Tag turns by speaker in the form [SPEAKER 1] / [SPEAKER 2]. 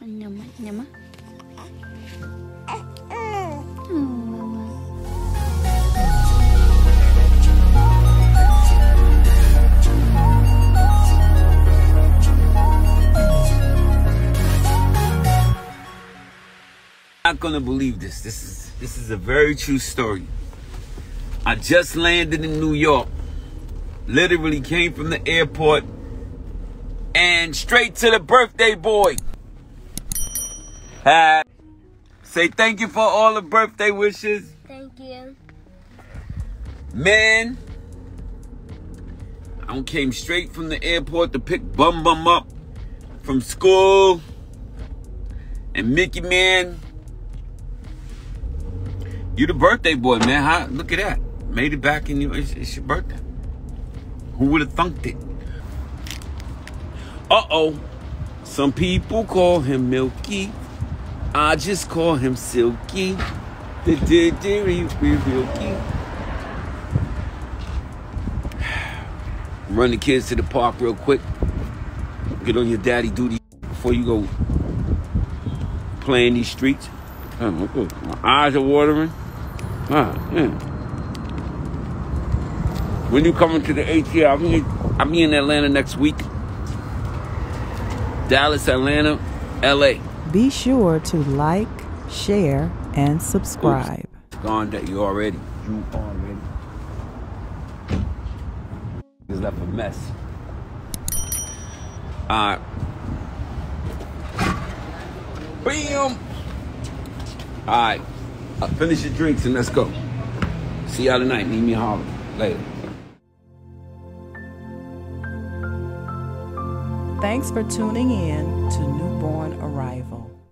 [SPEAKER 1] Nyama, nyama.
[SPEAKER 2] Not gonna believe this. This is a very true story. I just landed in New York. Literally came from the airport and straight to the birthday boy. Say thank you for all the birthday wishes.
[SPEAKER 1] Thank you.
[SPEAKER 2] Man, I came straight from the airport to pick Bum Bum up from school. And Mickey, man, you the birthday boy, man. Look at that. Made it back in you. It's your birthday. Who would have thunked it? Uh-oh. Some people call him Milky. I just call him Silky. Milky. Run the kids to the park real quick. Get on your daddy duty before you go play in these streets. My eyes are watering. When you coming to the ATL, I'll be in Atlanta next week. Dallas, Atlanta, LA.
[SPEAKER 3] Be sure to like, share, and subscribe.
[SPEAKER 2] Oops. Gone that you already. Just left a mess. Alright. Bam! Alright. Finish your drinks and let's go. See y'all tonight. Meet me a holler. Later.
[SPEAKER 3] Thanks for tuning in to Newborn Arrival.